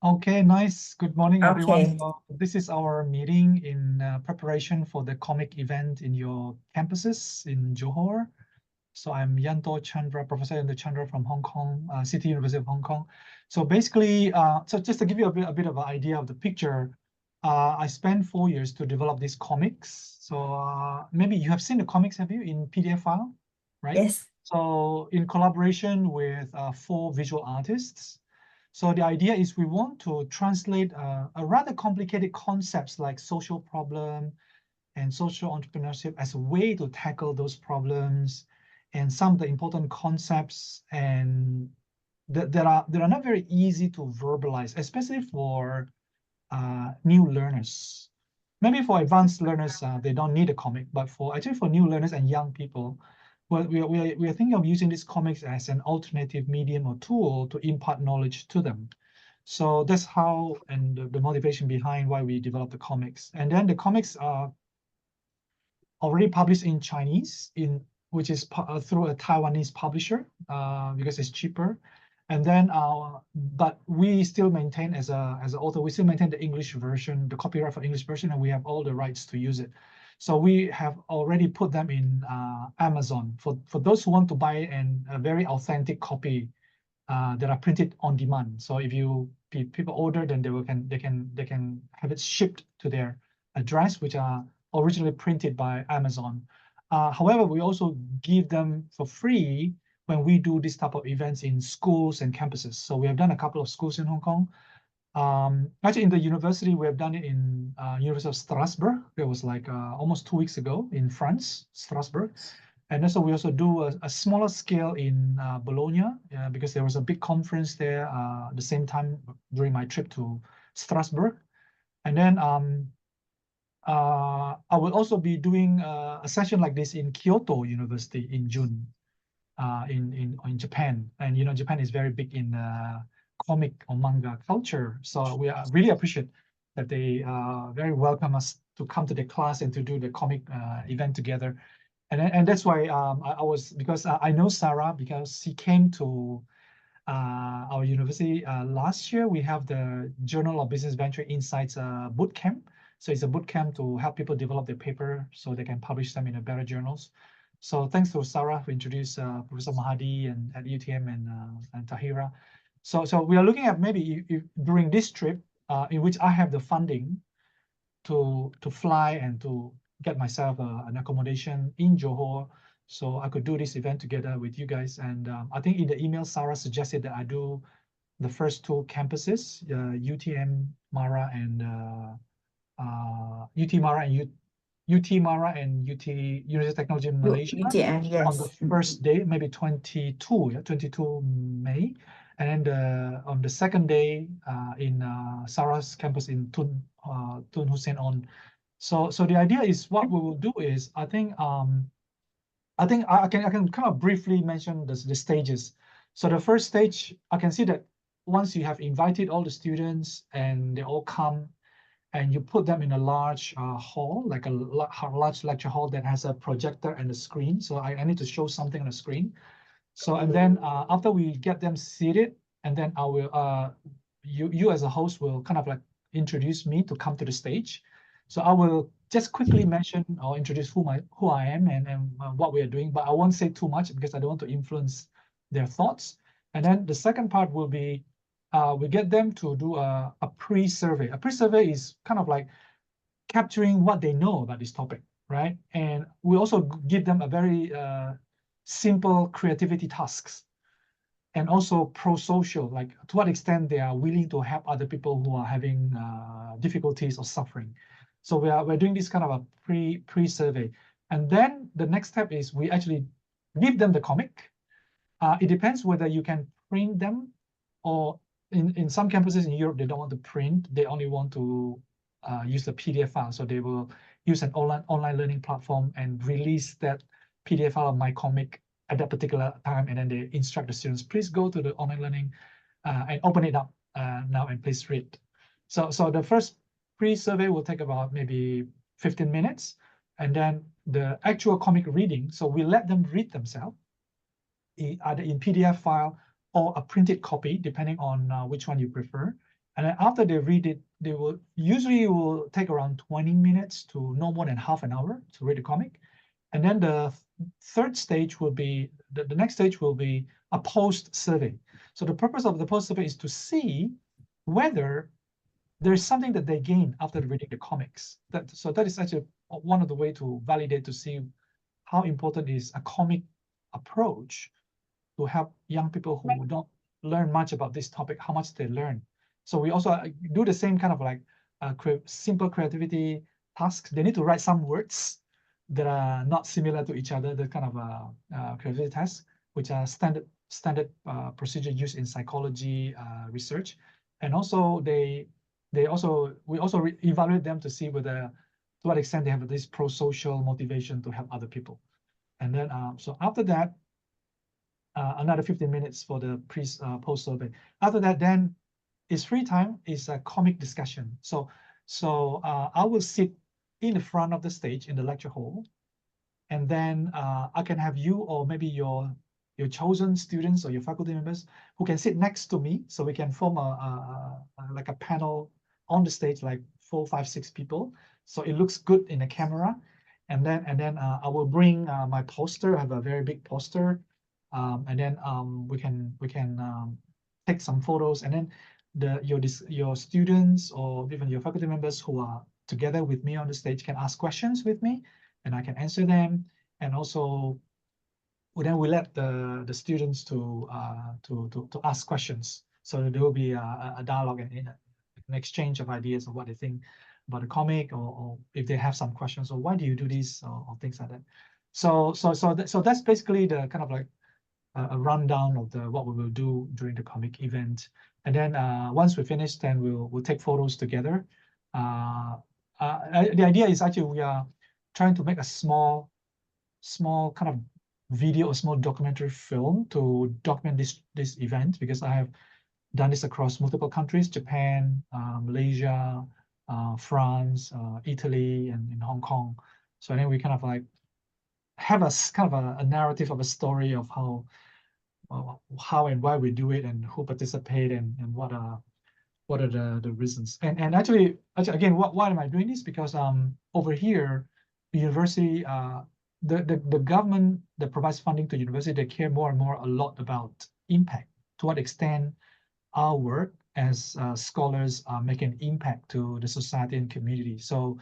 Okay, nice. Good morning, everyone. Okay. So this is our meeting in preparation for the comic event in your campuses in Johor. So I'm Yanto Chandra, Professor Yanto Chandra from Hong Kong, City University of Hong Kong. So basically, so just to give you a bit of an idea of the picture, I spent 4 years to develop these comics. So maybe you have seen the comics, have you, in PDF file, right? Yes. So in collaboration with 4 visual artists. So the idea is we want to translate a rather complicated concepts like social problem and social entrepreneurship as a way to tackle those problems and some of the important concepts and that are not very easy to verbalize, especially for new learners. Maybe for advanced learners, they don't need a comic, but for new learners and young people, well, we are thinking of using these comics as an alternative medium or tool to impart knowledge to them. So that's how and the motivation behind why we developed the comics. And then the comics are already published in Chinese, which is through a Taiwanese publisher because it's cheaper. And then, but we still maintain as an author, we still maintain the English version, the copyright for English version, and we have all the rights to use it. So we have already put them in Amazon for those who want to buy a very authentic copy that are printed on demand. So if people order, then they can have it shipped to their address, which are originally printed by Amazon. However, we also give them for free when we do this type of events in schools and campuses. So we have done a couple of schools in Hong Kong. Actually, in the university, we have done it in University of Strasbourg. It was like almost 2 weeks ago in France, Strasbourg. And also we also do a smaller scale in Bologna because there was a big conference there at the same time during my trip to Strasbourg. And then I will also be doing a session like this in Kyoto University in June in Japan. And you know, Japan is very big in comic or manga culture. So we really appreciate that they very welcome us to come to the class and to do the comic event together. And that's why I was, because I know Sarah because she came to our university last year. We have the Journal of Business Venture Insights boot camp. So it's a boot camp to help people develop their paper so they can publish them in a better journals. So thanks to Sarah who introduced Professor Mahadi and at UTM and Tahira. So we are looking at maybe if during this trip in which I have the funding to fly and to get myself an accommodation in Johor, so I could do this event together with you guys. And I think in the email, Sarah suggested that I do the first 2 campuses, UTM Mara and UT Mara and UT Mara and UT University of Technology in Malaysia UTM, on the yes. first day, maybe 22 May. And on the second day in Sarah's campus in Tun Hussein on. So the idea is what we will do is I think I can kind of briefly mention the stages. So the first stage, I can see that once you have invited all the students and they all come and you put them in a large hall, like a large lecture hall that has a projector and a screen. So I need to show something on the screen. So, and then after we get them seated, and then I will, you as a host will kind of like introduce me to come to the stage. So I will just quickly mention or introduce who I am and what we are doing, but I won't say too much because I don't want to influence their thoughts. And then the second part will be, we get them to do a pre-survey. A pre-survey is kind of like capturing what they know about this topic, right? And we also give them a very simple creativity tasks and also pro-social, like to what extent they are willing to help other people who are having difficulties or suffering. So we're doing this kind of a pre-survey. And then the next step is we actually give them the comic. It depends whether you can print them or in some campuses in Europe, they don't want to print. They only want to use the PDF file. So they will use an online learning platform and release that PDF file of my comic at that particular time. And then they instruct the students, please go to the online learning and open it up now and please read. So the first pre-survey will take about maybe 15 minutes. And then the actual comic reading, so we let them read themselves, either in PDF file or a printed copy, depending on which one you prefer. And then after they read it, they will usually will take around 20 minutes to no more than half an hour to read the comic. And then the third stage will be, the next stage will be a post survey. So the purpose of the post survey is to see whether there's something that they gain after reading the comics. So that is actually one of the way to validate, to see how important is a comic approach to help young people who don't learn much about this topic, how much they learn. So we also do the same kind of like simple creativity tasks. They need to write some words that are not similar to each other, the kind of creativity tasks, which are standard procedure used in psychology research. And also we also evaluate them to see whether, to what extent they have this pro-social motivation to help other people. And then so after that, another 15 minutes for the post survey. After that, then it's free time, is a comic discussion. So I will sit in the front of the stage in the lecture hall, and then I can have you or maybe your chosen students or your faculty members who can sit next to me, so we can form like a panel on the stage, like 4, 5, 6 people, so it looks good in the camera. And then I will bring my poster. I have a very big poster, and then we can take some photos, and then your students or even your faculty members who are together with me on the stage can ask questions with me, and I can answer them. And also, then we let the students to ask questions. So there will be a dialogue and an exchange of ideas of what they think about the comic, or if they have some questions, or why do you do this, or things like that. So that's basically the kind of like a rundown of what we will do during the comic event. And then once we finish, then we'll take photos together. The idea is actually we are trying to make a small kind of video, a small documentary film to document this event, because I have done this across multiple countries: Japan, Malaysia, France, Italy, and in Hong Kong. So I think we kind of like have a kind of a narrative of a story of how and why we do it, and who participate, and what are the reasons. And actually again, why am I doing this? Because over here, the university, the government that provides funding to university, they care more and more a lot about impact, to what extent our work as scholars are making impact to the society and community. So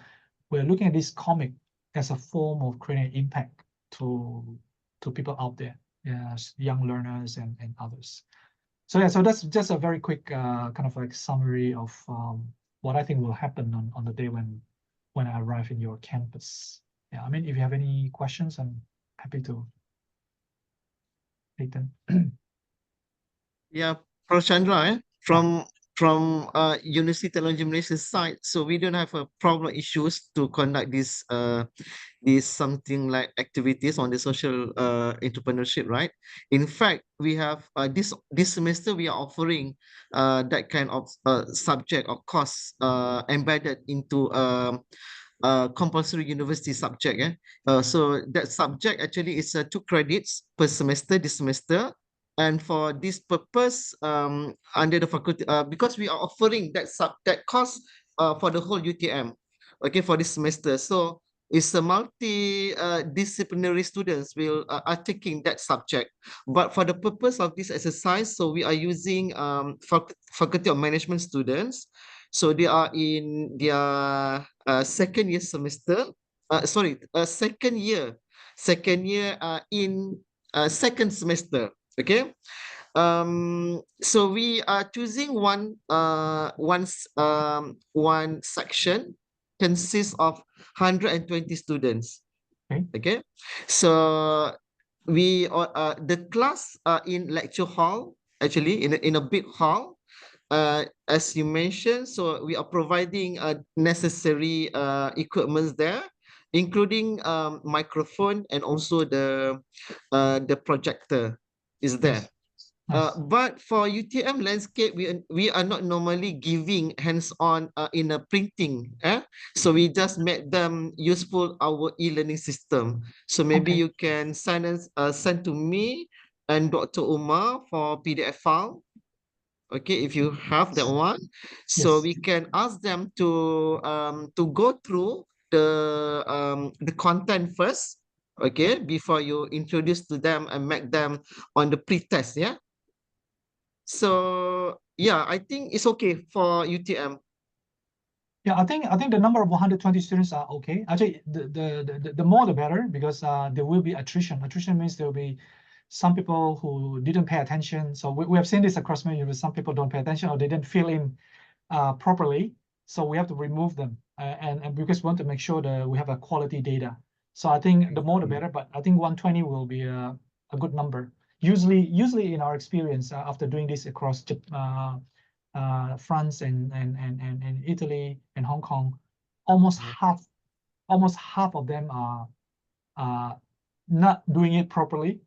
we're looking at this comic as a form of creating impact to people out there, yes, young learners and others. So yeah, so that's just a very quick kind of like summary of what I think will happen on the day when I arrive in your campus. Yeah, I mean, if you have any questions, I'm happy to take them. Yeah, Prof. Chandra, from University Technology Malaysia side, so we don't have a problem issues to conduct this something like activities on the social entrepreneurship, right? In fact, we have this semester we are offering that kind of subject or course embedded into compulsory university subject. So that subject actually is 2 credits per semester this semester. And for this purpose, under the faculty, because we are offering that course for the whole UTM, okay, for this semester. So it's a disciplinary students are taking that subject. But for the purpose of this exercise, so we are using faculty of management students. So they are in their second year semester. Second year in second semester. Okay. So we are choosing one section consists of 120 students. Okay. Okay. So we the class are in lecture hall, actually in a big hall. As you mentioned, so we are providing necessary equipments there, including microphone, and also the projector is there. Nice. But for UTM landscape, we are not normally giving hands-on in a printing. So we just made them useful our e-learning system. So maybe Okay. you can send to me and Dr. Umar for PDF file. Okay, if you have that one, so Yes. we can ask them to go through the content first, okay, before you introduce to them and make them on the pre-test, yeah. So yeah, I think it's okay for UTM. Yeah, I think the number of 120 students are okay. Actually, the more the better, because there will be attrition. Attrition means there will be some people who didn't pay attention. So we have seen this across many universities. Some people don't pay attention or they didn't fill in properly. So we have to remove them. And because we want to make sure that we have a quality data. So I think the more the better, but I think 120 will be a good number. Usually in our experience, after doing this across France and Italy and Hong Kong, almost half of them are not doing it properly,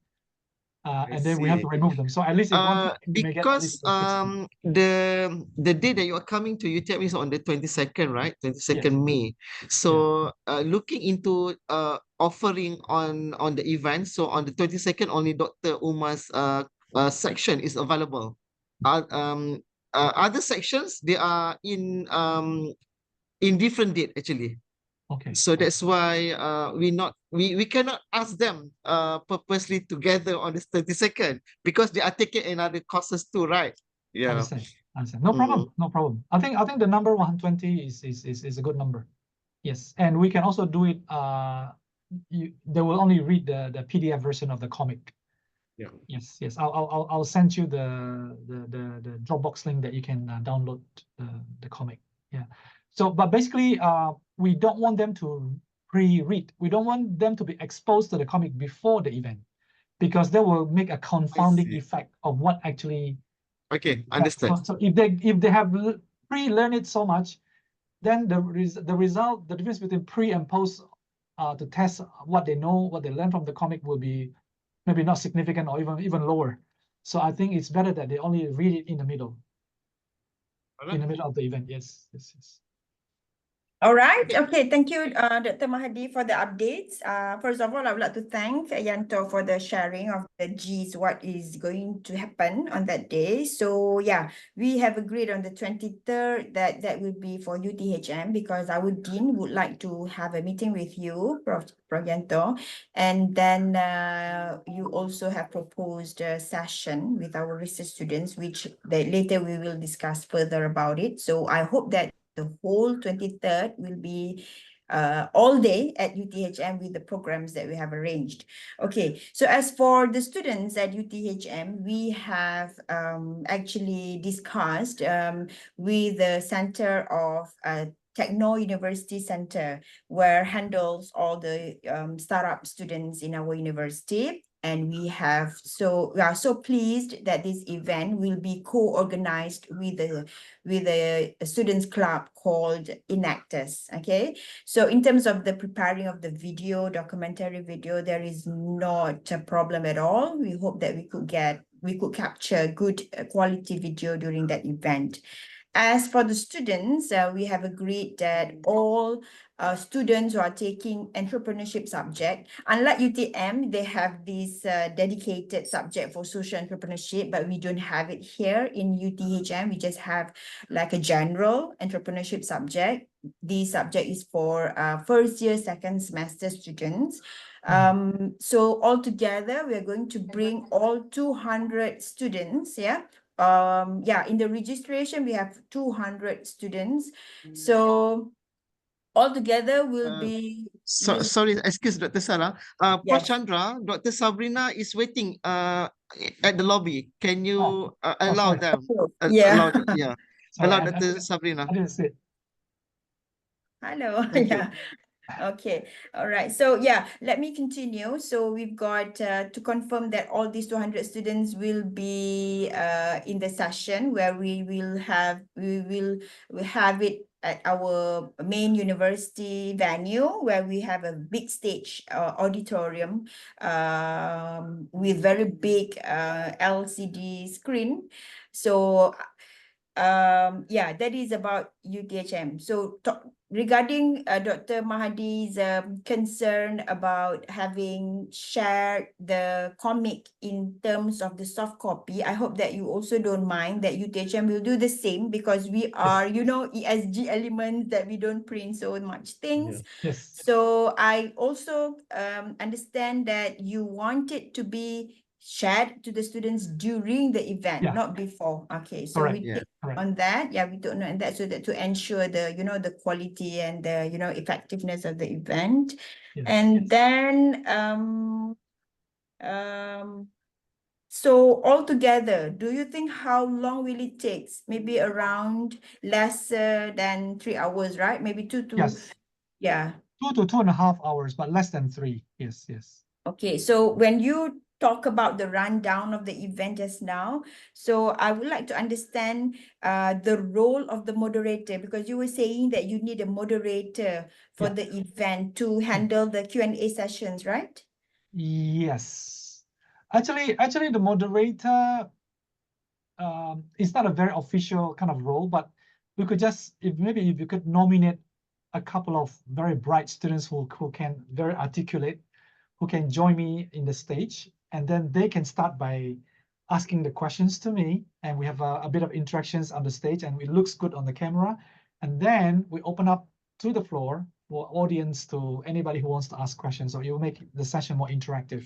and then we have to See. remove them. So at least if 120, we may get at Because least 60. the day that you are coming to UTM is on the 22nd, right? 22nd Yes. May. Yeah. So looking into offering on the event. So on the 22nd, only Dr. Umar's section is available. Other sections they are in different date actually. Okay. So that's why we cannot ask them purposely together on this 22nd because they are taking another courses too, right? Yeah. Understand. Understand. No problem. No problem. I think the number 120 is a good number. Yes, and we can also do it. They will only read the PDF version of the comic. Yeah. Yes, yes. I'll send you the Dropbox link that you can download the comic. Yeah. So, but basically, we don't want them to pre-read. We don't want them to be exposed to the comic before the event, because that will make a confounding see. effect of what actually. Okay, Yeah. understand. So if they have pre-learned it so much, then the result, the difference between pre and post, to test what they know, what they learn from the comic, will be maybe not significant or even lower. So I think it's better that they only read it in the middle, Alright. in the middle of the event. Yes, yes, yes. All right. Okay. Thank you, Dr. Mahadi, for the updates. First of all, I would like to thank Yanto for the sharing of the G's, what is going to happen on that day. So yeah, we have agreed on the 23rd that will be for UTHM, because our dean would like to have a meeting with you, Prof. Yanto. And then you also have proposed a session with our research students, which later we will discuss further about it. So I hope that the whole 23rd will be all day at UTHM with the programs that we have arranged. Okay, so as for the students at UTHM, we have actually discussed with the Center of Techno University Center, where handles all the startup students in our university. And we are so pleased that this event will be co-organized with a students club called Enactus. Okay, so in terms of the preparing of the documentary video, there is not a problem at all. We hope that we could capture good quality video during that event. As for the students, we have agreed that all students who are taking entrepreneurship subject, unlike UTM, they have this dedicated subject for social entrepreneurship, but we don't have it here in UTHM. We just have like a general entrepreneurship subject. The subject is for first year, second semester students. So altogether, we are going to bring all 200 students, yeah, in the registration we have 200 students, so altogether will be Sorry, excuse Dr. Sarah. Prof. yes. Chandra, Dr. Sabrina is waiting at the lobby. Can you allow Sorry. them? Yeah. Yeah. Sorry, Allow I Dr. Sabrina. didn't see it. Hello. Thank you. Yeah. Okay. All right. So yeah, let me continue. So we've got to confirm that all these 200 students will be in the session where we will have it at our main university venue, where we have a big stage auditorium with very big LCD screen. So yeah, that is about UTHM. So regarding Dr. Mahadi's concern about having shared the comic in terms of the soft copy, I hope that you also don't mind that UTHM will do the same, because we are, you know, ESG elements that we don't print so much things. Yes. So I also understand that you want it to be shared to the students during the event, Yeah. not before. Okay, so Correct. we Yeah. take Correct. on that. Yeah, we don't know on that, so that to ensure the, you know, the quality and the, you know, effectiveness of the event. Yes. And then so altogether, do you think how long will it take? Maybe around lesser than 3 hours, right? Maybe two to Yes. yeah. 2 to 2.5 hours, but less than 3. Yes. Yes. Okay, so when you talk about the rundown of the event just now, so I would like to understand the role of the moderator, because you were saying that you need a moderator for Yeah. the event to handle the Q&A sessions, right? Yes. Actually, the moderator is not a very official kind of role, but we could just, if you could nominate a couple of very bright students who can very articulate, who can join me in the stage, and then they can start by asking the questions to me, and we have a bit of interactions on the stage, and it looks good on the camera, and then we open up to the floor for audience, to anybody who wants to ask questions. So it will make the session more interactive.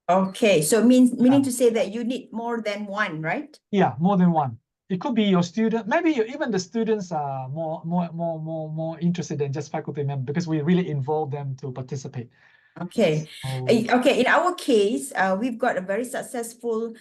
Okay, so meaning to say that you need more than one, right? Yeah, more than one. It could be your student. Maybe even the students are more interested than just faculty members, because we really involve them to participate. Okay. So, Okay, in our case, we've got a very successful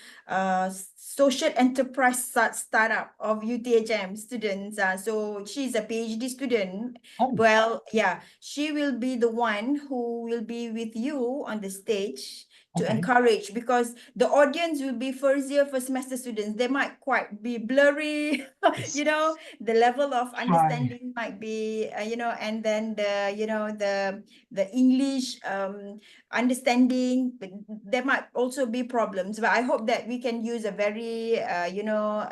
social enterprise startup of UTHM students. So she's a PhD student. oh, Well, yeah, she will be the one who will be with you on the stage to okay. encourage, because the audience will be first year, first semester students. They might quite be blurry, Yes. you know, the level of Try. understanding might be, you know, and then the, you know, the English understanding, but there might also be problems. But I hope that we can use a very you know,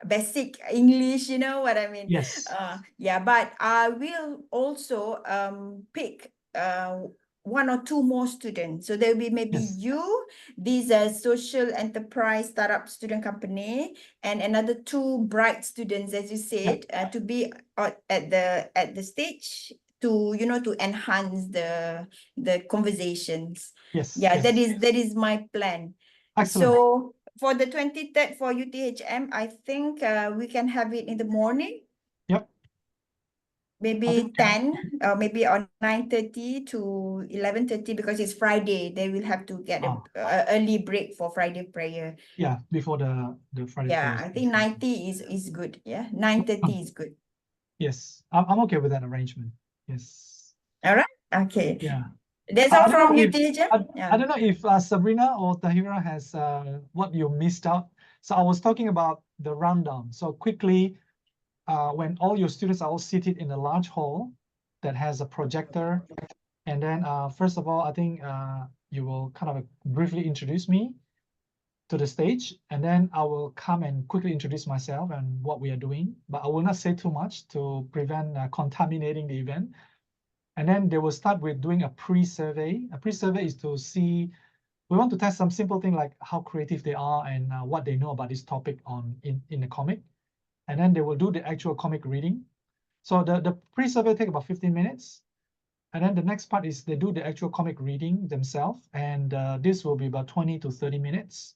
basic English, you know what I mean? Yes. Yeah, but I will also pick one or two more students. So there will be maybe Yes. you, these social enterprise startup student company, and another two bright students, as you said, to be at the stage to, you know, to enhance the conversations. Yes. Yeah, Yes. that is my plan. Excellent. So for the 23rd for UTHM, I think we can have it in the morning. Yep. Maybe 10 or maybe on 9:30 to 11:30, because it's Friday. They will have to get a early break for Friday prayer. Yeah, before the Friday Yeah, prayers. I think 90 is good. Yeah, 9:30 is good. Yes, I'm okay with that arrangement. Yes. All right. Okay. Yeah. That's I all don't know from if UTHM. I don't know if Sabrina or Tahira has what you missed out. So I was talking about the rundown. So quickly, when all your students are all seated in a large hall that has a projector, and then first of all, I think you will kind of briefly introduce me to the stage, and then I will come and quickly introduce myself and what we are doing, but I will not say too much to prevent contaminating the event. And then they will start with doing a pre-survey. A pre-survey is to see, we want to test some simple thing like how creative they are and what they know about this topic in the comic. And then they will do the actual comic reading. So the pre-survey take about 15 minutes. And then the next part is they do the actual comic reading themselves. And this will be about 20 to 30 minutes.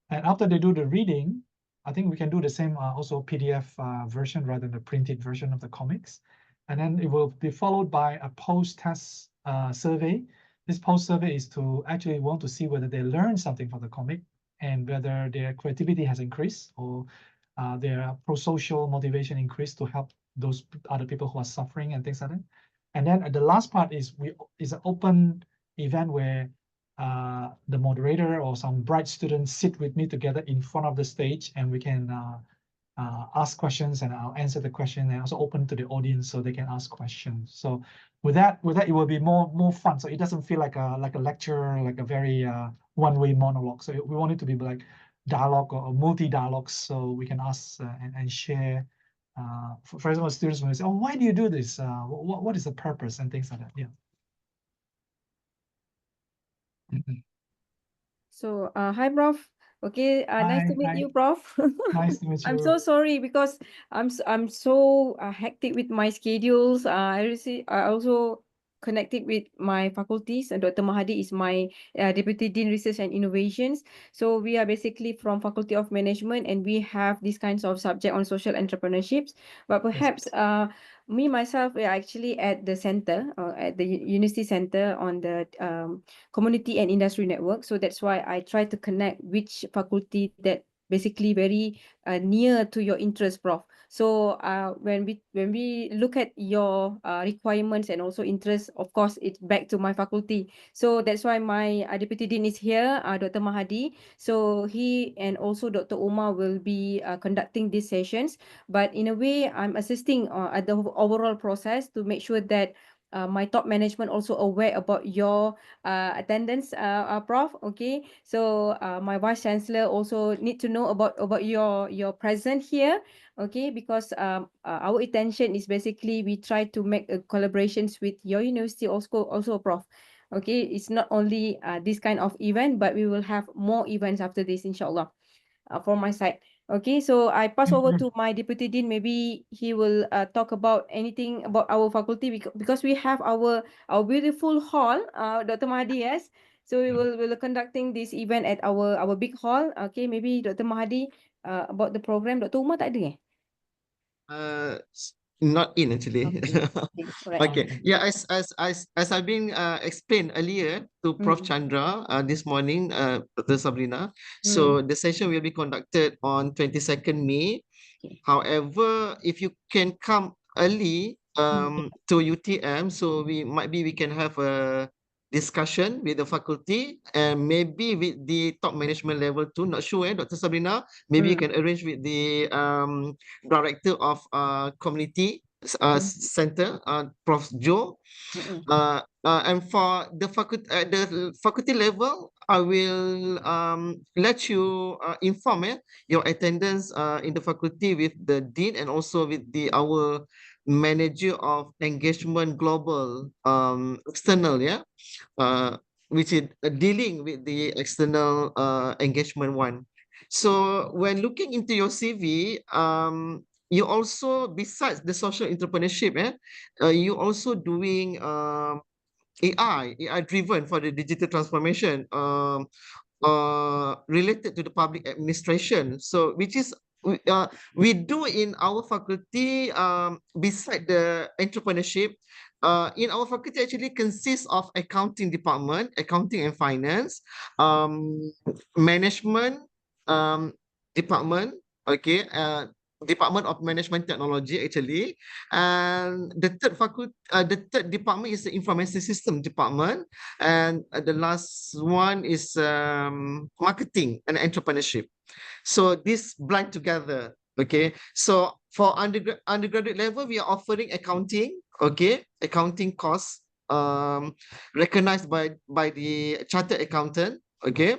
And after they do the reading, I think we can do the same also PDF version rather than the printed version of the comics. And then it will be followed by a post-test survey. This post-survey is to actually want to see whether they learned something from the comic and whether their creativity has increased or their pro-social motivation increased to help those other people who are suffering and things like that. And then the last part is an open event where the moderator or some bright students sit with me together in front of the stage, and we can ask questions, and I'll answer the question, and also open to the audience so they can ask questions. So with that, it will be more fun. So it doesn't feel like a lecture, like a very one-way monologue. So we want it to be like dialogue or multi-dialogues, so we can ask and share. For example, students will say, "Oh, why do you do this? What is the purpose?" and things like that. Yeah. Mhm. So, hi, Prof. Okay, nice to Hi, meet hi. you, Prof. Nice to meet I'm you. so sorry because I'm so hectic with my schedules. I also connected with my faculties, and Dr. Mahadi is my Deputy Dean Research and Innovations. So we are basically from Faculty of Management, and we have these kinds of subject on social entrepreneurships. But perhaps me myself, we are actually at the center, at the University Center on the Community and Industry Network. So that's why I try to connect which faculty that basically very near to your interest, Prof. So when we look at your requirements and also interest, of course, it's back to my faculty. So that's why my Deputy Dean is here, Dr. Mahadi. So he and also Dr. Umar will be conducting these sessions. But in a way, I'm assisting at the overall process to make sure that my top management also aware about your attendance, Prof. Okay, so my Vice Chancellor also need to know about your presence here. Okay, because our intention is basically we try to make collaborations with your university also, Prof. Okay, it's not only this kind of event, but we will have more events after this, inshallah, from my side. Okay, so I pass over to my Deputy Dean. Maybe he will talk about anything about our faculty because we have our beautiful hall, Dr. Mahdi, yes. So we'll conducting this event at our big hall. Okay, maybe Dr. Mahdi about the program. Dr. Umar tak ada eh? Not in actually. Okay, okay, alright. Okay. Yeah, as I've been explained earlier to Prof. Chandra this morning, Dr. Sabrina. So the session will be conducted on 22nd May. Okay. However, if you can come early to UTM, so we can have a discussion with the faculty and maybe with the top management level too. Not sure, Dr. Sabrina. Maybe you can arrange with the director of community center, Prof. Joe. And for the faculty level, I will let you inform your attendance in the faculty with the dean and also with our manager of engagement global external, which is dealing with the external engagement one. So when looking into your CV, you also, besides the social entrepreneurship, you also doing AI driven for the digital transformation related to the public administration. So which is we do in our faculty beside the entrepreneurship. In our faculty actually consists of accounting department, accounting and finance, management department, okay, Department of Management Technology actually, and the third department is the Information System department, and the last one is marketing and entrepreneurship. So this blend together. Okay, so for undergraduate level, we are offering accounting. Okay, accounting course recognized by the chartered accountant. Okay,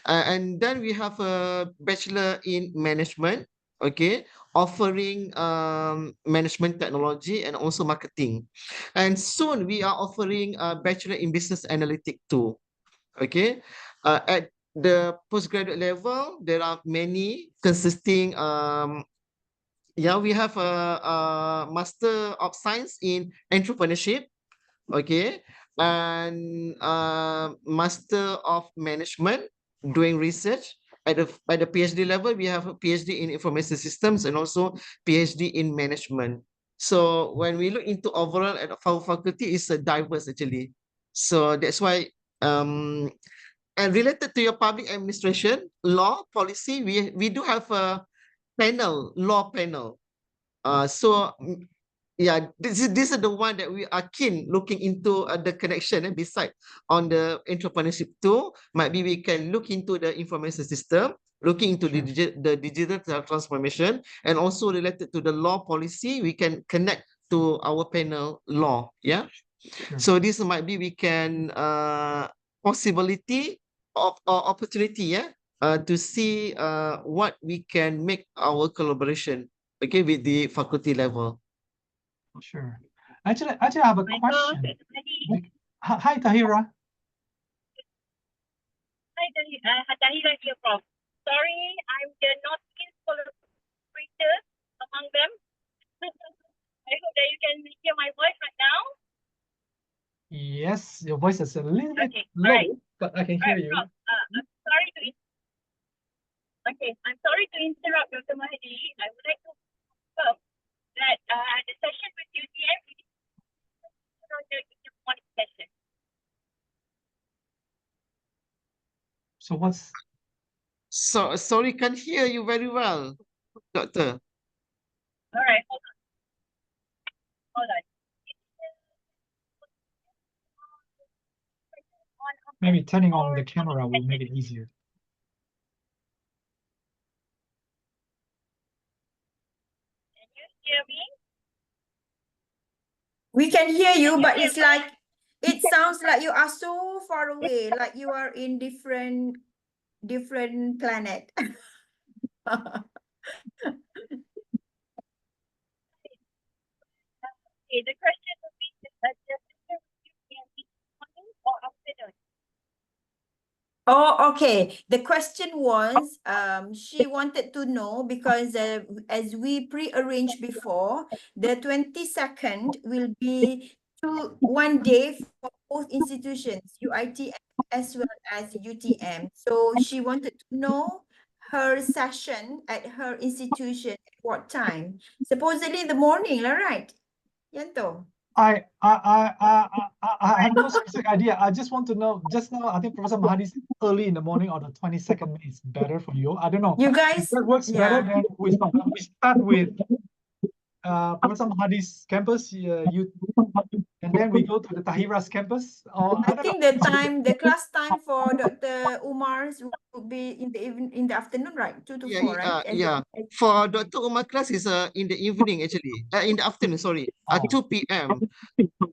and then we have a bachelor in management. Okay, offering management technology and also marketing, and soon we are offering a bachelor in business analytics too. Okay, at the postgraduate level, there are many consisting we have a Master of Science in Entrepreneurship, okay, and Master of Management doing research. At the PhD level, we have a PhD in Information Systems and also PhD in Management. So when we look into overall at our faculty, it's a diverse actually. So that's why and related to your public administration, law, policy, we do have a law panel. This is the one that we are keen looking into the connection beside on the entrepreneurship too. Maybe we can look into the information system, looking into the digital transformation, and also related to the law policy, we can connect to our panel law. Yeah. So this might be we can possibility of opportunity, to see what we can make our collaboration, okay, with the faculty level. Sure. Actually, I have a question. Hi, Tahira. Hi, Tahira here, Prof. Sorry, I'm the not skilled collaborator among them. I hope that you can hear my voice right now. Yes, your voice is a little bit Okay, low, alright. but I can hear you. Prof, I'm sorry to I'm sorry to interrupt, Dr. Mahdi. I would like to confirm that the session with UTM is the morning session. So what's So sorry, can't hear you very well, doctor. All right, hold on. Hold on. maybe turning on the camera will make it easier. Can you hear me? We can hear you, but it's like, it sounds like you are so far away, like you are in different planet. Okay, the question would be the session with UTM is morning or afternoon? Oh, okay. The question was, she wanted to know because as we pre-arranged before, the 22nd will be 1 day for both institutions, UITM as well as UTM. So she wanted to know her session at her institution at what time? Supposedly in the morning, all right? Yanto. I have no specific idea. I just want to know. Just now, I think Professor Mahadi said early in the morning or the 22nd May is better for you. I don't know. You If guys, that works better, yeah. then we start with Professor Mahadi's campus. And then we go to the Tahira's campus. Or I don't think know. the class time for Dr. Umar's would be in the afternoon, right? 2 to 4, right? And Yeah. For Dr. Umar class is in the evening actually. In the afternoon, sorry. Oh. 2 p.m.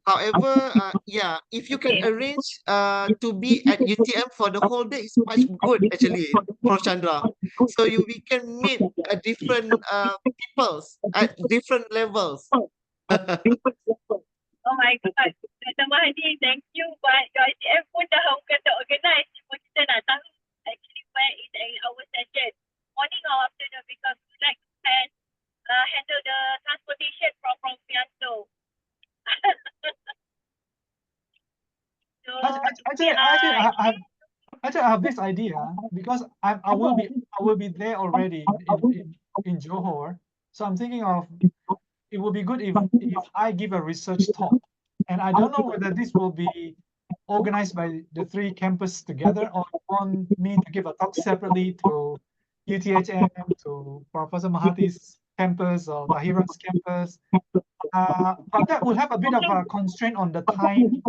However, yeah, if you can arrange to be at UTM for the whole day, it's much good actually, Prof. Chandra. So we can meet different peoples at different levels. Oh my God, Dr. Mahdi, thank you. But your ITM pun dah kata organize. Cuma kita nak tahu actually where is our session. Morning or afternoon, because we like to handle the transportation from Yanto. So, Actually, I have this idea because I will be there already in Johor. So I'm thinking of it would be good if I give a research talk, and I don't know whether this will be organized by the 3 campus together or you want me to give a talk separately to UTHM, to Professor Mahati's campus or Tahira's campus. But that will have a bit of a constraint on the time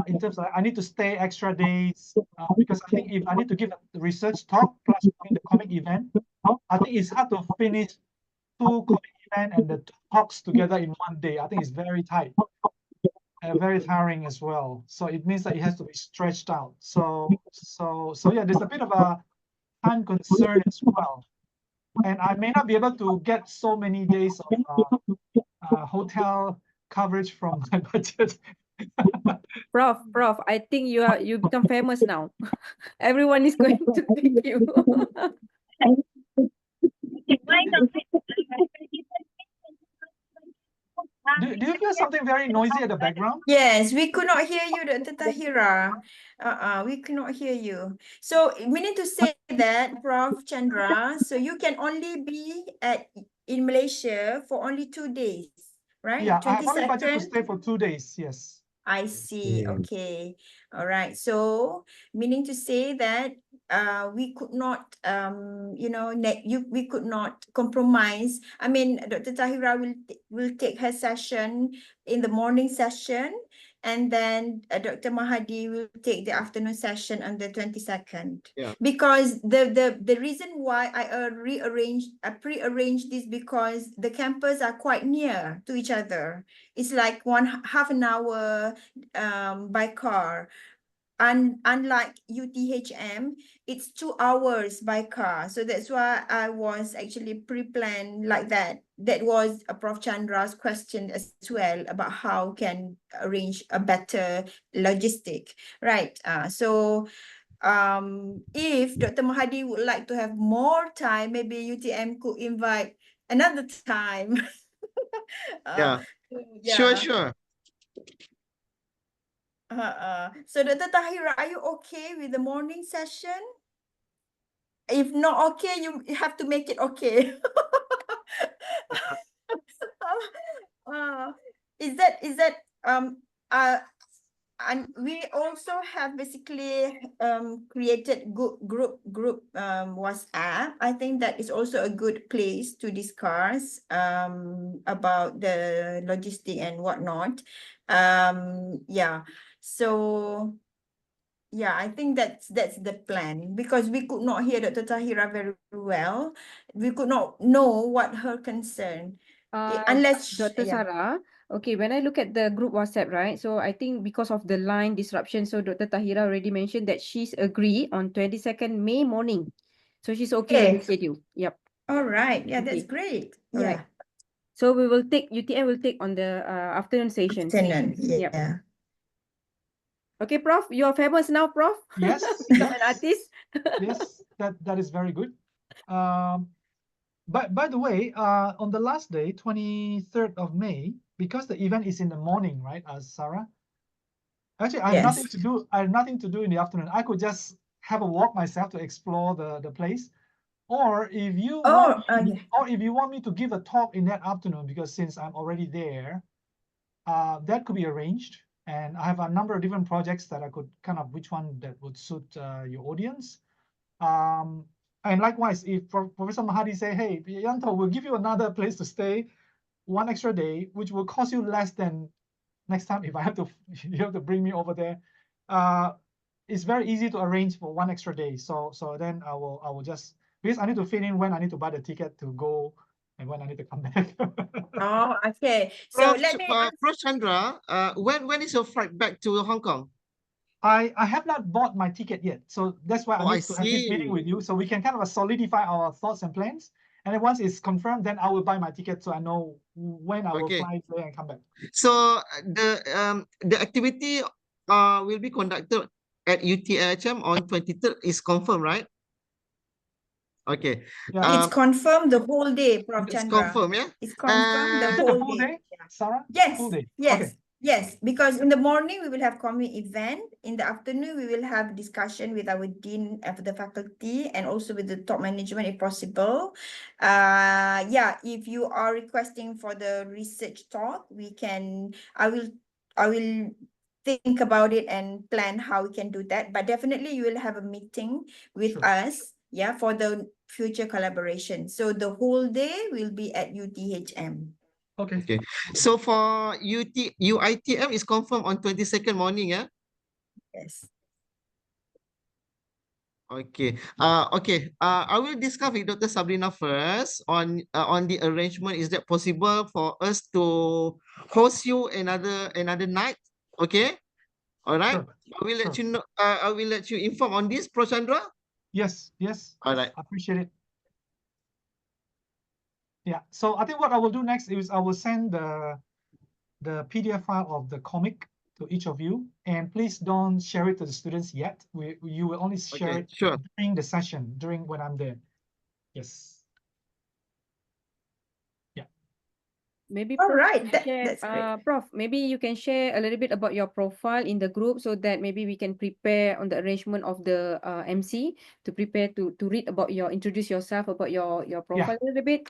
in terms of I need to stay extra days because I think if I need to give a research talk plus doing the comic event, I think it's hard to finish 2 comic event and the 2 talks together in 1 day. I think it's very tight. Very tiring as well. So it means that it has to be stretched out. So yeah, there's a bit of a time concern as well. And I may not be able to get so many days of hotel coverage from my budget. Prof, I think you become famous now. Everyone is going to pick you. Do you hear something very noisy at the background? Yes, we could not hear you, Dr. Tahira. We could not hear you. So meaning to say that, Prof. Chandra, so you can only be in Malaysia for only 2 days, right? Yeah, I have only budget to 22nd. stay for 2 days. Yes. I see. Okay. All right. So meaning to say that we could not we could not compromise. I mean, Dr. Tahira will take her session in the morning session, and then Dr. Mahadi will take the afternoon session on the 22nd. Yeah. Because the reason why I pre-arranged this because the campus are quite near to each other. It's like half an hour by car. unlike UTHM, it's 2 hours by car. So that's why I was actually pre-planned like that. That was a Prof. Chandra's question as well about how can arrange a better logistic, right? So if Dr. Mahadi would like to have more time, maybe UTM could invite another time. Yeah. Yeah. Sure. So Dr. Tahira, are you okay with the morning session? If not okay, you have to make it okay. Is that and we also have basically created group WhatsApp. I think that is also a good place to discuss about the logistic and whatnot. Yeah. So yeah, I think that's the plan, because we could not hear Dr. Tahira very well. We could not know what her concern. Unless Dr. yeah. Sarah, okay, when I look at the group WhatsApp, right? So I think because of the line disruption, so Dr. Tahira already mentioned that she's agree on 22nd May morning. So she's okay with the schedule. Yep. All right. Yeah, that's Okay. great. All Yeah. right. So we will take, UTM will take on the afternoon session. Afternoon. Yep. Yeah. Okay, Prof, you're famous now, Prof. Yes, Become an yes. artist. Yes, that is very good. But by the way, on the last day, 23rd of May, because the event is in the morning, right, Sarah? Actually, I have nothing Yes. to do. I have nothing to do in the afternoon. I could just have a walk myself to explore the place. Or if you want me, yeah. or if you want me to give a talk in that afternoon, because since I'm already there, that could be arranged. And I have a number of different projects that I could kind of which one that would suit your audience. And likewise, if Professor Mahadi say, hey, Yanto, we'll give you another place to stay, one extra day, which will cost you less than next time if I have to, you have to bring me over there. It's very easy to arrange for one extra day. So then I will just, because I need to fit in when I need to buy the ticket to go and when I need to come back. Oh, okay. So let me Prof. Chandra, when is your flight back to Hong Kong? I have not bought my ticket yet. So that's why Oh, I I need to have this meeting see. with you, so we can kind of solidify our thoughts and plans. And then once it's confirmed, then I will buy my ticket so I know when I will Okay. fly there and come back. So the activity will be conducted at UTHM on 23rd is confirmed, right? Okay. Yeah. it's confirmed the whole day, Prof. It's Chandra. confirmed, yeah? It's confirmed the Is it the whole full day. day, Sarah? Yes, Full day. yes, Okay. yes. Because in the morning we will have common event. In the afternoon we will have discussion with our dean of the faculty and also with the top management if possible. Yeah, if you are requesting for the research talk, I will think about it and plan how we can do that. But definitely you will have a meeting with Sure. us, yeah, for the future collaboration. So the whole day will be at UTHM. Okay. So for UITM is confirmed on 22nd morning, yeah? Yes. Okay. I will discuss with Dr. Sabrina first on the arrangement. Is that possible for us to host you another night? Okay. All right. Sure. I will let Sure. you know. I will let you inform on this, Prof. Chandra. Yes, yes. All right. I appreciate it. Yeah. So I think what I will do next is I will send the PDF file of the comic to each of you, and please don't share it to the students yet. You will only share Okay, it sure. during the session, during when I'm there. Yes. Yeah. Maybe All Prof right, can share, that's great. Prof, maybe you can share a little bit about your profile in the group so that maybe we can prepare on the arrangement of the MC to prepare to read about introduce yourself about your profile a little bit.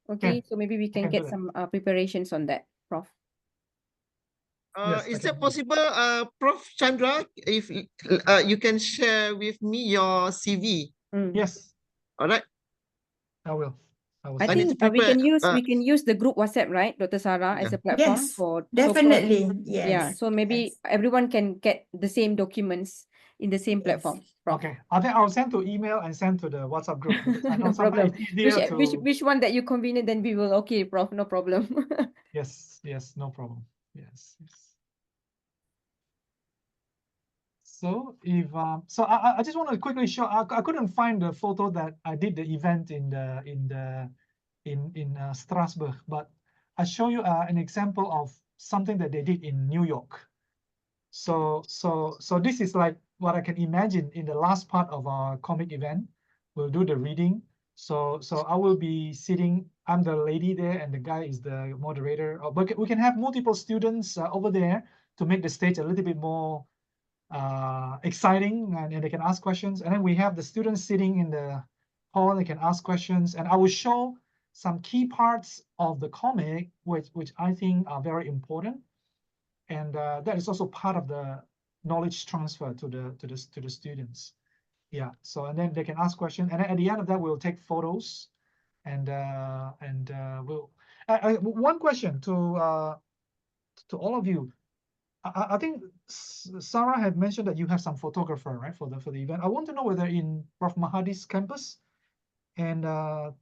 Okay, so maybe we I can can do get that. some preparations on that, Prof. Yes, I Is can that do that. possible, Prof. Chandra? If you can share with me your CV. Yes, All right. I will. I will. I I need think to we prepare. can use the group WhatsApp, right, Dr. Sarah, as Yeah. a platform Yes, for definitely. yeah. Yes. So maybe Yes. everyone can get the same documents in the same Yes. platform, Prof. Okay. I think I'll send to email and send to the WhatsApp group because I know No sometimes problem. it's easier to. Which one that you convenient, then we will. Okay, Prof. No problem. Yes, yes, no problem. Yes, yes. So if so, I just want to quickly show. I couldn't find the photo that I did the event in Strasbourg, but I show you an example of something that they did in New York. So this is like what I can imagine in the last part of our comic event. We'll do the reading. So I will be sitting. I'm the lady there, and the guy is the moderator. But we can have multiple students over there to make the stage a little bit more exciting, and they can ask questions. And then we have the students sitting in the hall. They can ask questions, and I will show some key parts of the comic which I think are very important. And that is also part of the knowledge transfer to the students. Yeah. So and then they can ask questions, and then at the end of that we'll take photos, and we'll. One question to all of you. I think Sarah had mentioned that you have some photographer, right, for the event. I want to know whether in Prof Mahadi's campus and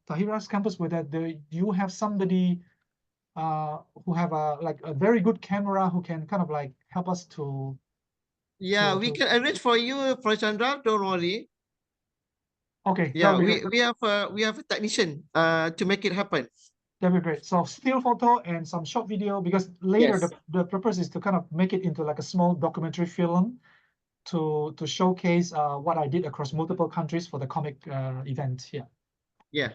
Tahira's campus, whether you have somebody who have a very good camera who can kind of like help us to. Yeah, we can arrange for you, Prof Chandra. Don't worry. Okay. Yeah, we have a technician to make it happen. That'd be great. So still photo and some short video, because later Yes. the purpose is to kind of make it into like a small documentary film to showcase what I did across multiple countries for the comic event here. Yeah.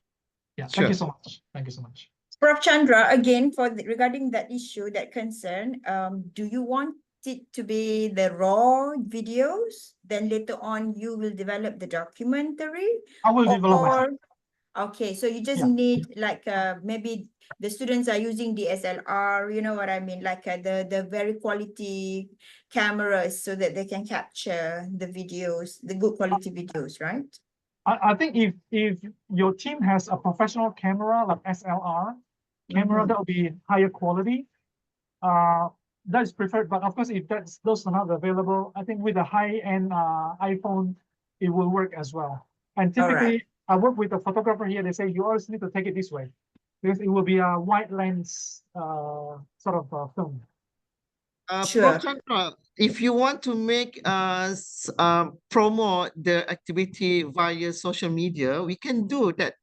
Yeah. Sure. Thank you so much. Thank you so much. Prof Chandra, again, regarding that issue, that concern, do you want it to be the raw videos? Then later on, you will develop the documentary? I will develop myself. Okay, so you just Yeah. need like maybe the students are using DSLR, you know what I mean, like the very quality cameras so that they can capture the videos, the good quality videos, right? I think if your team has a professional camera like SLR camera, that will be higher quality. That is preferred, but of course, if those are not available, I think with a high-end iPhone, it will work as well. And typically, I work with a photographer here. They say you always need to take it this way, because it will be a wide lens sort of film. Sure. Prof Chandra, if you want to make us promote the activity via social media, we can do that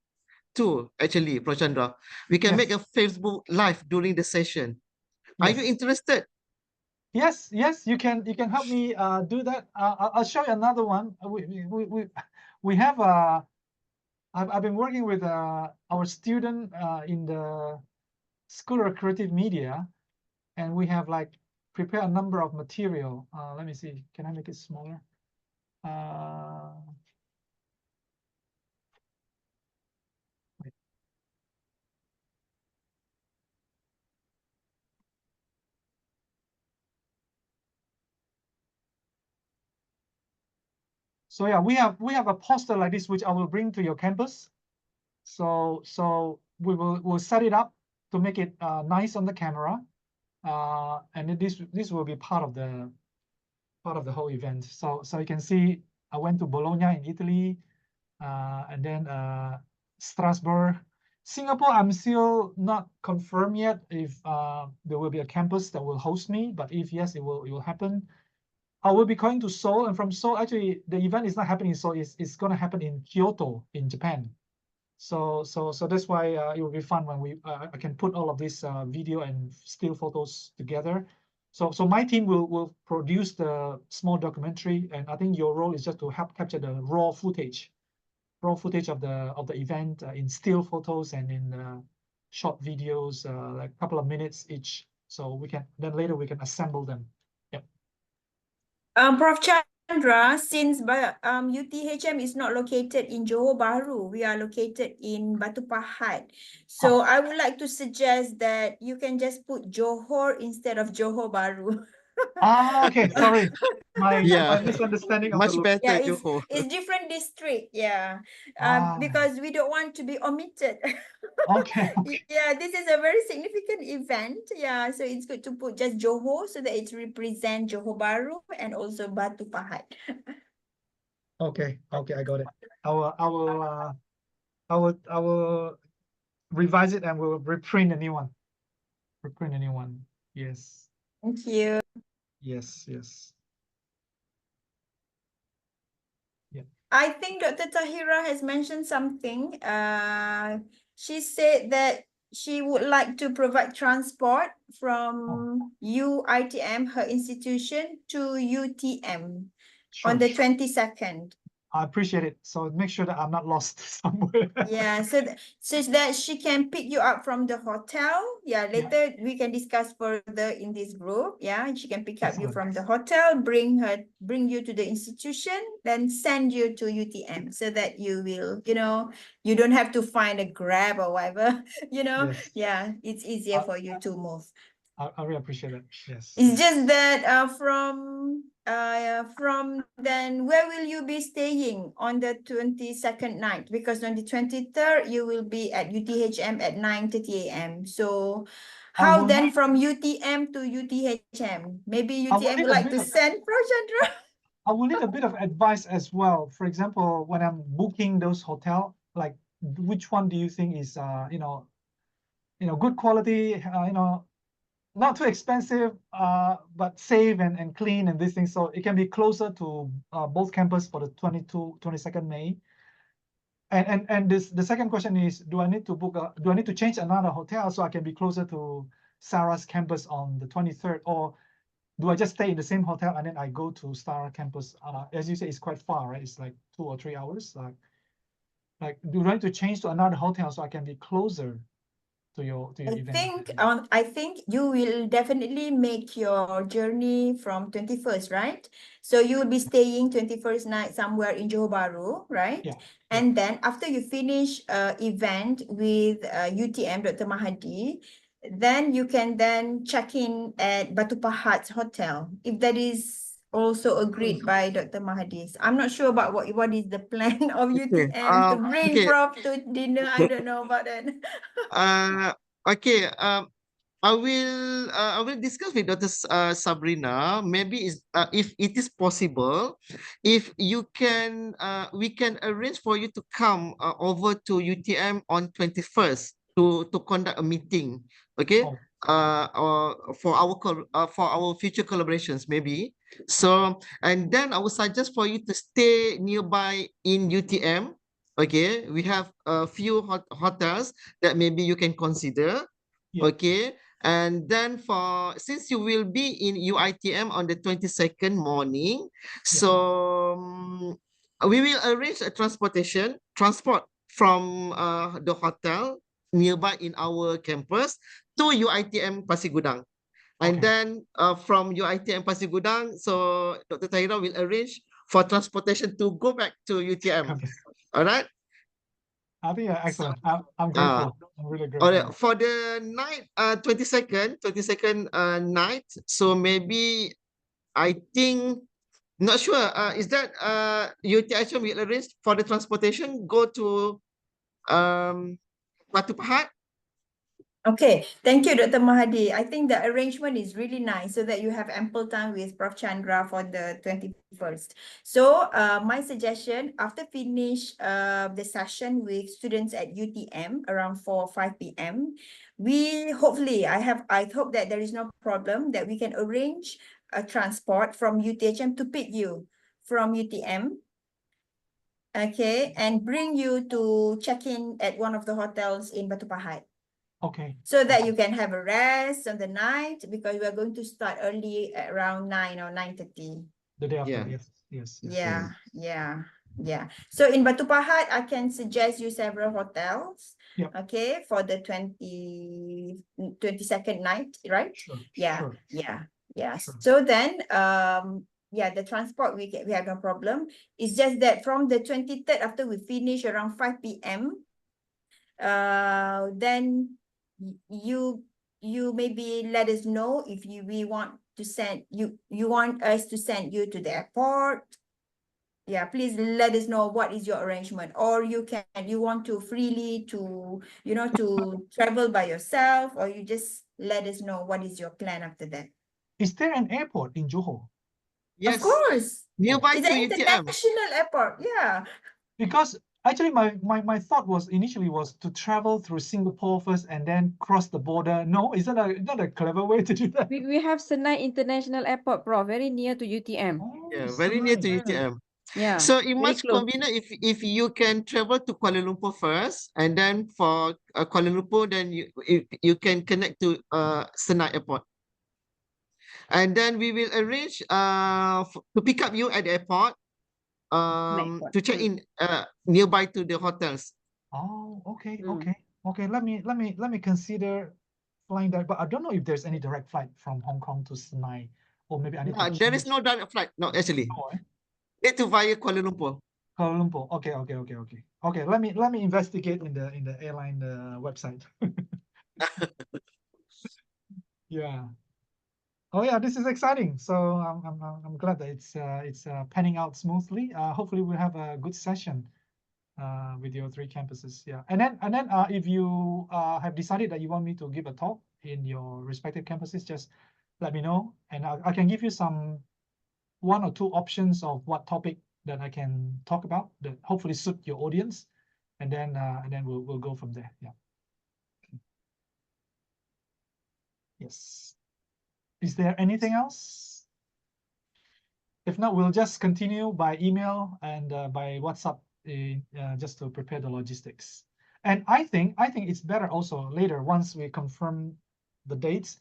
too, actually, Prof Chandra. We can make a Facebook Live during the session. Are you interested? Yes, you can help me do that. I'll show you another one. We have I've been working with our student in the School of Creative Media, and we have like prepared a number of material. Let me see. Can I make it smaller? So yeah, we have a poster like this, which I will bring to your campus. So we'll set it up to make it nice on the camera, and this will be part of the whole event. So you can see I went to Bologna in Italy, and then Strasbourg. Singapore, I'm still not confirmed yet if there will be a campus that will host me, but if yes, it will happen. I will be going to Seoul, and from Seoul, actually, the event is not happening in Seoul. It's going to happen in Kyoto, in Japan. So that's why it will be fun when I can put all of this video and still photos together. So my team will produce the small documentary, and I think your role is just to help capture the raw footage of the event in still photos and in short videos, like a couple of minutes each. So later we can assemble them. Yep. Prof Chandra, since UTHM is not located in Johor Bahru, we are located in Batu Pahat. So I would like to suggest that you can just put Johor instead of Johor Bahru. Okay, sorry. My misunderstanding of much the better, Yeah, Johor. it's different district, yeah. Ah. Because we don't want to be omitted. Okay. Yeah, this is a very significant event. Yeah, so it's good to put just Johor so that it represents Johor Bahru and also Batu Pahat. Okay, I got it. I will revise it and we'll reprint a new one. Yes. Thank you. Yes. I think Dr. Tahira has mentioned something. She said that she would like to provide transport from UITM, her institution, to UTM on Sure, the sure. 22nd. I appreciate it. So make sure that I'm not lost somewhere. Yeah, so that she can pick you up from the hotel. Yeah, later we can discuss further in this group. Yeah, she can pick up you Excellent. from the hotel, bring you to the institution, then send you to UTM so that you will, you don't have to find a Grab or whatever, Yes. Yeah, it's easier for you to move. I really appreciate it. Yes. It's just that from then where will you be staying on the 22nd night? Because on the 23rd you will be at UTHM at 9:30 a.m. So how will then need- from UTM to UTHM? Maybe I will UTM need would a like bit to of- send Prof. Chandra. I will need a bit of advice as well. For example, when I'm booking those hotel, like which one do you think is good quality, not too expensive, but safe and clean and these things. So it can be closer to both campus for the 22nd May. And the second question is, do I need to change another hotel so I can be closer to Sarah's campus on the 23rd, or do I just stay in the same hotel and then I go to Sarah campus? As you say, it's quite far, right? It's like 2 or 3 hours. Like do I need to change to another hotel so I can be closer to your event? I think you will definitely make your journey from 21st, right? So you will be staying 21st night somewhere in Johor Bahru, right? Yeah. And then after you finish event with UTM Dr. Mahadi, then you can then check in at Batu Pahat's hotel, if that is also agreed by Dr. Mahadi. I'm not sure about what is the plan of UTM to bring okay. Prof to dinner. I don't know about that. Okay. I will discuss with Dr. Sabrina. Maybe if it is possible, if you can, we can arrange for you to come over to UTM on 21st to conduct a meeting. Okay. Oh. For our future collaborations maybe. So and then I would suggest for you to stay nearby in UTM. Okay, we have a few hotels that maybe you can consider. Yeah. Okay, and then since you will be in UITM on the 22nd morning, so we will arrange a transport from the hotel nearby in our campus to UITM Pasir Gudang. And Okay. then from UITM Pasir Gudang, so Dr. Tahira will arrange for transportation to go back to UTM. All right? I think excellent. I'm grateful. I'm really grateful. All right, for the night, 22nd night, so maybe I think, not sure, is that UTHM will arrange for the transportation, go to Batu Pahat? Okay, thank you, Dr. Mahadi. I think the arrangement is really nice so that you have ample time with Prof. Chandra for the 21st. So my suggestion, after finish the session with students at UTM around 4 or 5 p.m., I hope that there is no problem that we can arrange a transport from UTHM to pick you from UTM. Okay, and bring you to check in at one of the hotels in Batu Pahat. Okay. So that you can have a rest on the night, because we are going to start early at around 9 or 9:30. The day after, Yeah. yes. Yeah. So in Batu Pahat, I can suggest you several hotels. Yep. Okay, for the 22nd night, right? Sure. Yeah. Sure. Yeah. Sure. So then, the transport we have no problem. It's just that from the 23rd, after we finish around 5 p.m., then you maybe let us know if we want to send you want us to send you to the airport. Yeah, please let us know what is your arrangement, or you want to freely to travel by yourself, or you just let us know what is your plan after that. Is there an airport in Johor? Yes. Of course. Nearby It's to an UTM. international airport. Yeah. Because actually my thought was initially to travel through Singapore first and then cross the border. No, is that not a clever way to do that? We have Senai International Airport, Prof, very near to UTM. Oh, Yeah, so very near to nice. UTM. Yeah. So it very much close. convenient if you can travel to Kuala Lumpur first, and then for Kuala Lumpur, then you can connect to Senai Airport, and then we will arrange to pick up you at the airport Airport. to check in nearby to the hotels. Oh, okay, Mm. okay, okay. Let me consider flying there, but I don't know if there's any direct flight from Hong Kong to Sinai, or maybe I need to There is change. no direct flight. No, actually, Oh, eh? need to via Kuala Lumpur. Kuala Lumpur. Okay, okay, okay, okay. Okay, let me investigate in the airline website. Yeah. Oh yeah, this is exciting. So I'm glad that it's panning out smoothly. Hopefully we'll have a good session with your 3 campuses. Yeah, and then if you have decided that you want me to give a talk in your respective campuses, just let me know, and I can give you some 1 or 2 options of what topic that I can talk about that hopefully suit your audience, and then we'll go from there. Yeah. Yes. Is there anything else? If not, we'll just continue by email and by WhatsApp just to prepare the logistics. And I think it's better also later, once we confirm the dates,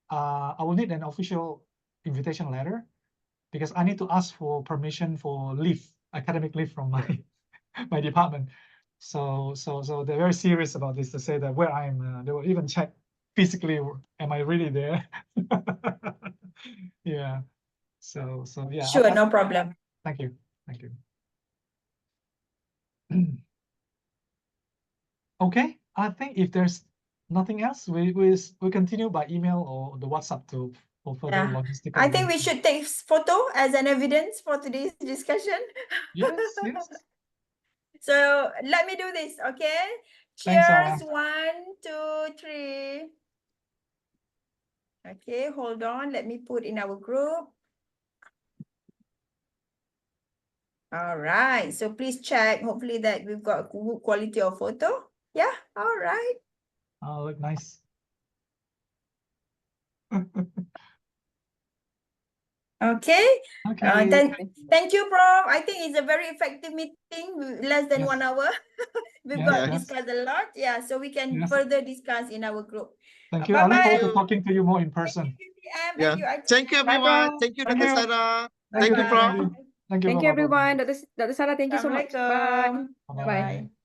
I will need an official invitation letter, because I need to ask for permission for leave, academic leave from my my department. So they're very serious about this, to say that where I am, they will even check physically, am I really there? Yeah. So yeah. Sure, no problem. Thank you. Thank you. Okay, I think if there's nothing else, we continue by email or the WhatsApp for further Yeah. logistical. I think we should take photo as an evidence for today's discussion. Yes, yes. So let me do this, okay? Thanks, Sarah. Cheers, 1, 2, 3. Okay, hold on. Let me put in our group. All right. So please check. Hopefully that we've got good quality of photo. Yeah. All right. Oh, look nice. Okay. Okay. Thank you, Prof. I think it's a very effective meeting. Less than Yes. 1 hour. We've Yes, got yes. discussed a lot. Yeah. So we can Yes. further discuss in our group. Thank you. I look Bye-bye. forward to talking to you more in person. Thank you, Thank you, Archana. everyone. Prof. Thank you, Thank Dr. you. Sarah. Thank you, Thank you, Dr. Prof. Mandy. Thank you. Thank you, Bye-bye. everyone. Dr. Sarah, thank you so much. Bye. Assalamualaikum. Bye-bye. Bye-bye.